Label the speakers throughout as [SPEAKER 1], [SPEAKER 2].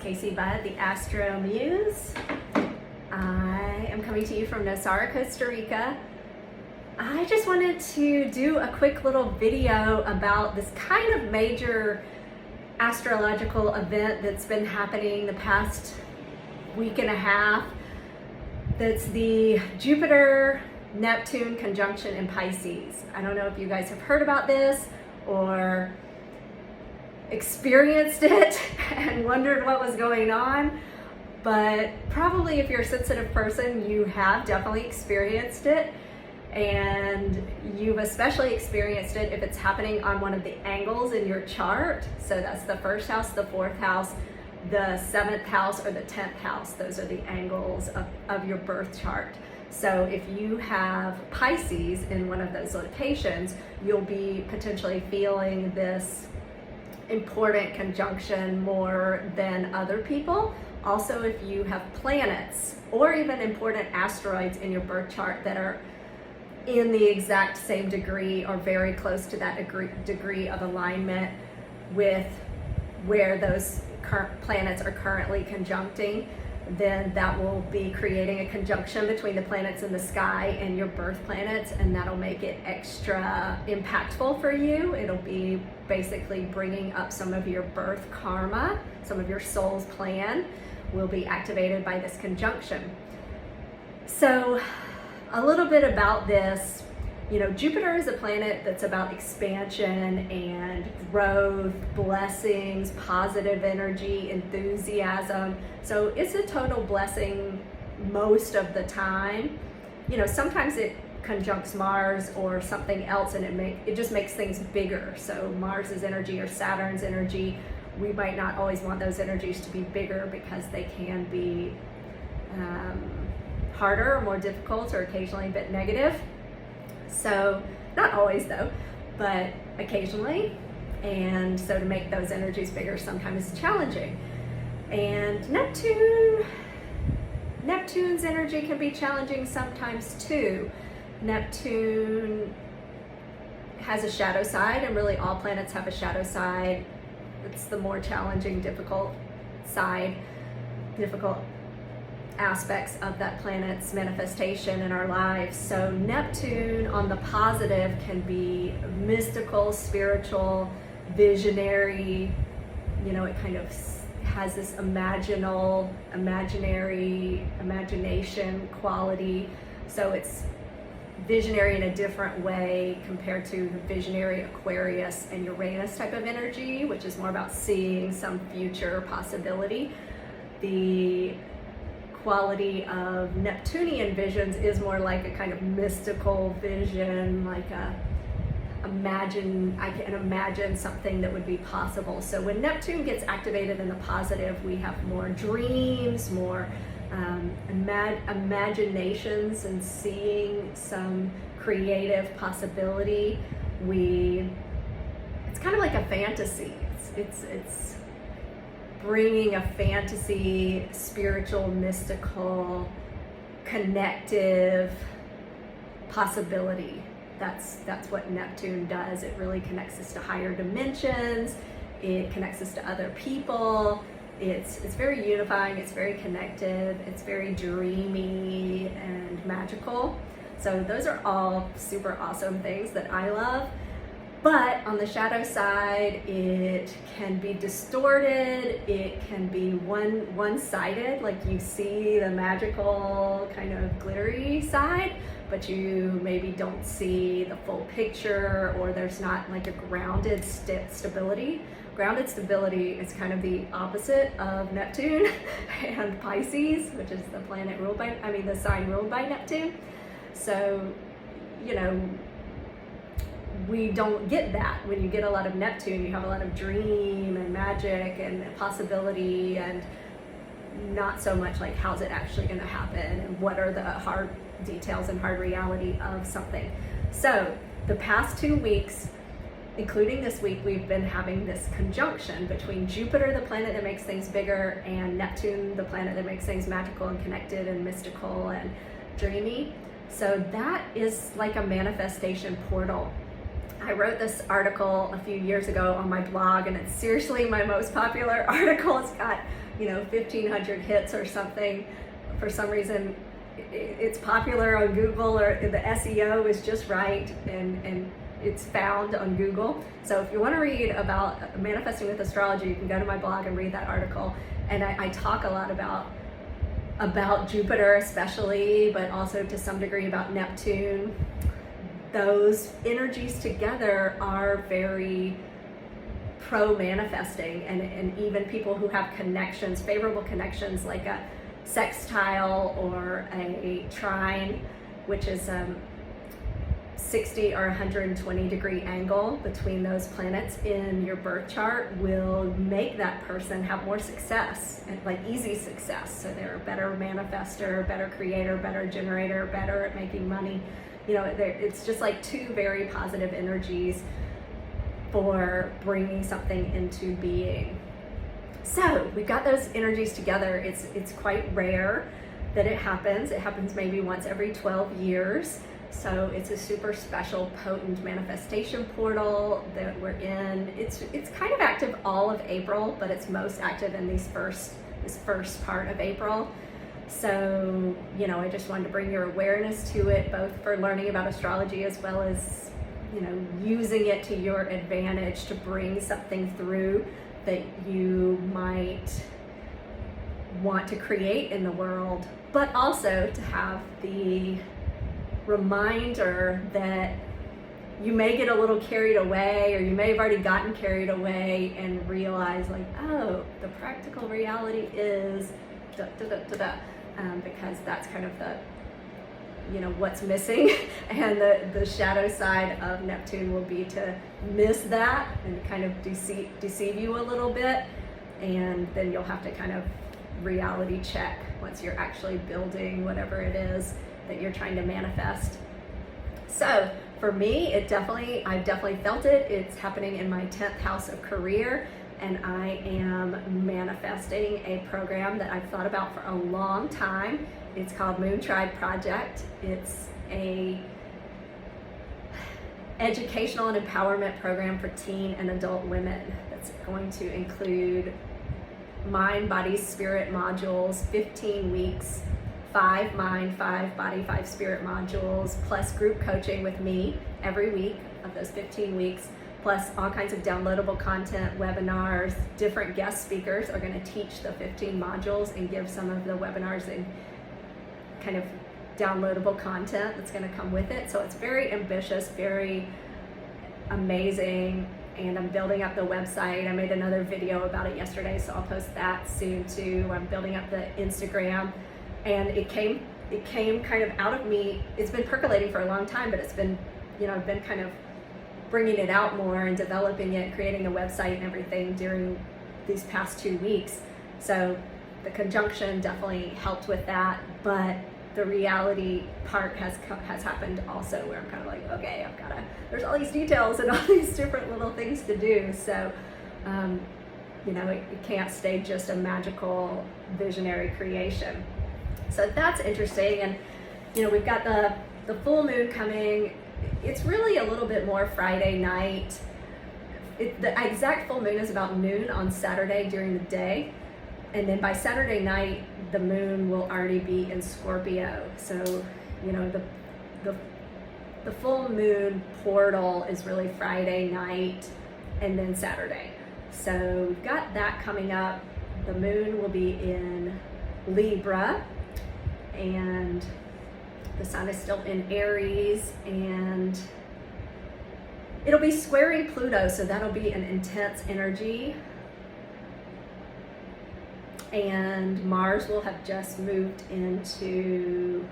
[SPEAKER 1] Casey Budd, the Astro Muse. I am coming to you from Nosara, Costa Rica. I just wanted to do a quick little video about this kind of major astrological event that's been happening the past week and a half. That's the Jupiter-Neptune conjunction in Pisces. I don't know if you guys have heard about this or experienced it and wondered what was going on, but probably if you're a sensitive person, you have definitely experienced it, and you've especially experienced it if it's happening on one of the angles in your chart. So that's the first house, the fourth house, the seventh house, or the 10th house. Those are the angles of your birth chart. So if you have Pisces in one of those locations, you'll be potentially feeling this important conjunction more than other people. Also, if you have planets or even important asteroids in your birth chart that are in the exact same degree or very close to that degree of alignment with where those planets are currently conjuncting, then that will be creating a conjunction between the planets in the sky and your birth planets, and that'll make it extra impactful for you. It'll be basically bringing up some of your birth karma, some of your soul's plan will be activated by this conjunction. So a little bit about this. Jupiter is a planet that's about expansion and growth, blessings, positive energy, enthusiasm. So it's a total blessing most of the time. Sometimes it conjuncts Mars or something else, and it just makes things bigger. So Mars's energy or Saturn's energy, we might not always want those energies to be bigger because they can be harder or more difficult, or occasionally a bit negative. So not always though, but occasionally. And so to make those energies bigger sometimes is challenging. And Neptune's energy can be challenging sometimes too. Neptune has a shadow side, and really all planets have a shadow side. It's the more challenging, difficult side, difficult aspects of that planet's manifestation in our lives. So Neptune on the positive can be mystical, spiritual, visionary. It kind of has this imagination quality. So it's visionary in a different way compared to the visionary Aquarius and Uranus type of energy, which is more about seeing some future possibility. The quality of Neptunian visions is more like a kind of mystical vision, like I can imagine something that would be possible. So when Neptune gets activated in the positive, we have more dreams, more imaginations, and seeing some creative possibility. It's kind of like a fantasy. It's bringing a fantasy, spiritual, mystical, connective possibility. That's what Neptune does. It really connects us to higher dimensions. It connects us to other people. It's very unifying. It's very connective. It's very dreamy and magical. So those are all super awesome things that I love. But on the shadow side, it can be distorted. It can be one-sided, like you see the magical kind of glittery side, but you maybe don't see the full picture, or there's not like a grounded stability. Grounded stability is kind of the opposite of Neptune and Pisces, which is the the sign ruled by Neptune. So, we don't get that. When you get a lot of Neptune, you have a lot of dream and magic and possibility, and not so much like how's it actually going to happen and what are the hard details and hard reality of something. So the past 2 weeks, including this week, we've been having this conjunction between Jupiter, the planet that makes things bigger, and Neptune, the planet that makes things magical and connected and mystical and dreamy. So that is like a manifestation portal. I wrote this article a few years ago on my blog, and it's seriously my most popular article. It's got 1,500 hits or something. For some reason, it's popular on Google, or the SEO is just right, and it's found on Google. So if you want to read about manifesting with astrology, you can go to my blog and read that article. And I talk a lot about Jupiter especially, but also to some degree about Neptune. Those energies together are very pro-manifesting, and even people who have connections, favorable connections, like a sextile or a trine, which is 60 or 120 degree angle between those planets in your birth chart, will make that person have more success, like easy success. So they're a better manifester, better creator, better generator, better at making money. It's just like two very positive energies for bringing something into being. So we've got those energies together. It's quite rare that it happens. It happens maybe once every 12 years. So it's a super special, potent manifestation portal that we're in. It's kind of active all of April, but it's most active in this first part of April. So, I just wanted to bring your awareness to it, both for learning about astrology as well as, using it to your advantage to bring something through that you might want to create in the world, but also to have the reminder that you may get a little carried away, or you may have already gotten carried away and realize, like, oh, the practical reality is because that's kind of the what's missing. And the shadow side of Neptune will be to miss that and kind of deceive you a little bit, and then you'll have to kind of reality check once you're actually building whatever it is that you're trying to manifest. So for me, I've definitely felt it. It's happening in my 10th house of career, and I am manifesting a program that I've thought about for a long time. It's called Moon Tribe Project. It's a educational and empowerment program for teen and adult women that's going to include mind, body, spirit modules, 15 weeks, 5 mind, 5 body, 5 spirit modules, plus group coaching with me every week of those 15 weeks, plus all kinds of downloadable content, webinars. Different guest speakers are going to teach the 15 modules and give some of the webinars and kind of downloadable content that's going to come with it. So it's very ambitious, very amazing, and I'm building up the website. I made another video about it yesterday, so I'll post that soon too. I'm building up the Instagram, and it came kind of out of me. It's been percolating for a long time, but it's been, I've been kind of bringing it out more and developing it, creating a website and everything during these past 2 weeks. So the conjunction definitely helped with that, but the reality part has happened also, where I'm kind of like, okay, there's all these details and all these different little things to do. So, it can't stay just a magical visionary creation. So that's interesting. And, we've got the full moon coming. It's really a little bit more Friday night. The exact full moon is about noon on Saturday during the day. And then by Saturday night, the moon will already be in Scorpio. So, the full moon portal is really Friday night and then Saturday. So we've got that coming up. The moon will be in Libra, and the sun is still in Aries, and it'll be squaring Pluto, so that'll be an intense energy. And Mars will have just moved into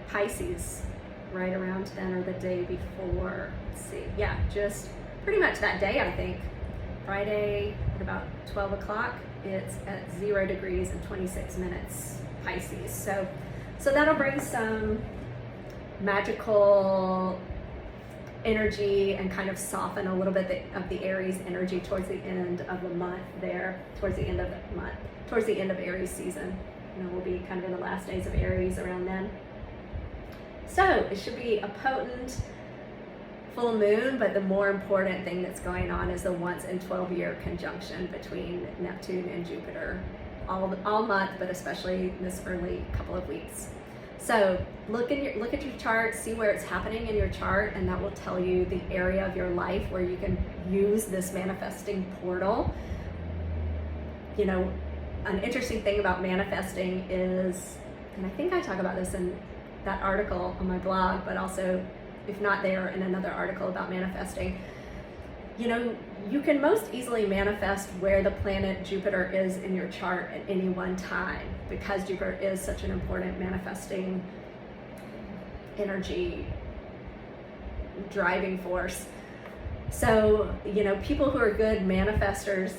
[SPEAKER 1] Pisces right around then, or the day before. Let's see. Yeah, just pretty much that day, I think. Friday at about 12 o'clock, it's at 0 degrees and 26 minutes Pisces. So that'll bring some magical energy and kind of soften a little bit of the Aries energy towards the end of the month there, towards the end of Aries season. We'll be kind of in the last days of Aries around then. So it should be a potent full moon, but the more important thing that's going on is the once in 12-year conjunction between Neptune and Jupiter, all month, but especially this early couple of weeks. So look at your chart, see where it's happening in your chart, and that will tell you the area of your life where you can use this manifesting portal. You know, an interesting thing about manifesting is, and I think I talk about this in that article on my blog, but also, if not there, in another article about manifesting, you know, you can most easily manifest where the planet Jupiter is in your chart at any one time, because Jupiter is such an important manifesting energy driving force. So, you know, people who are good manifestors,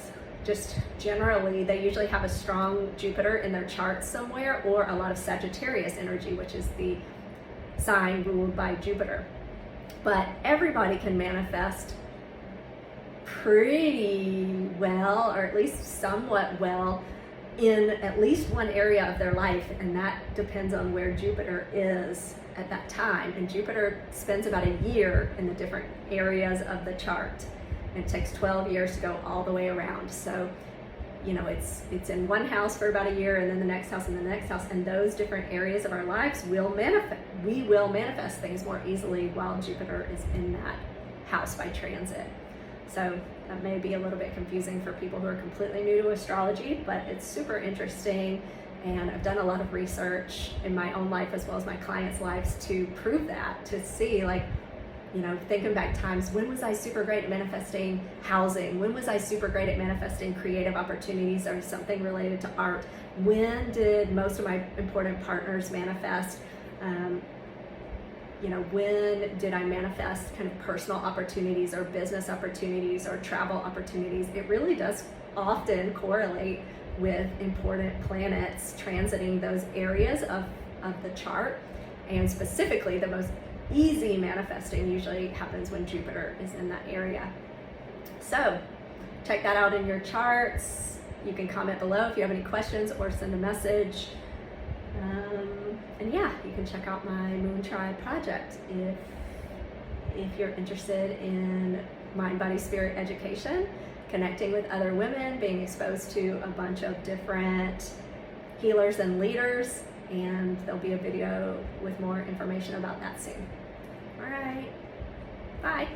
[SPEAKER 1] just generally, they usually have a strong Jupiter in their chart somewhere, or a lot of Sagittarius energy, which is the sign ruled by Jupiter. But everybody can manifest pretty well, or at least somewhat well, in at least one area of their life, and that depends on where Jupiter is at that time. And Jupiter spends about a year in the different areas of the chart. It takes 12 years to go all the way around. So, you know, it's in one house for about a year, and then the next house, and the next house, and those different areas of our lives will manifest. We will manifest things more easily while Jupiter is in that house by transit. So that may be a little bit confusing for people who are completely new to astrology, but it's super interesting, and I've done a lot of research in my own life as well as my clients' lives to prove that, to see, like, you know, thinking back times, when was I super great at manifesting housing? When was I super great at manifesting creative opportunities or something related to art? When did most of my important partners manifest? You know, when did I manifest kind of personal opportunities or business opportunities or travel opportunities? It really does often correlate with important planets transiting those areas of the chart, and specifically the most easy manifesting usually happens when Jupiter is in that area. So check that out in your charts. You can comment below if you have any questions, or send a message. And yeah, you can check out my Moon Tribe project if you're interested in mind, body, spirit education, connecting with other women, being exposed to a bunch of different healers and leaders, and there'll be a video with more information about that soon. All right, bye.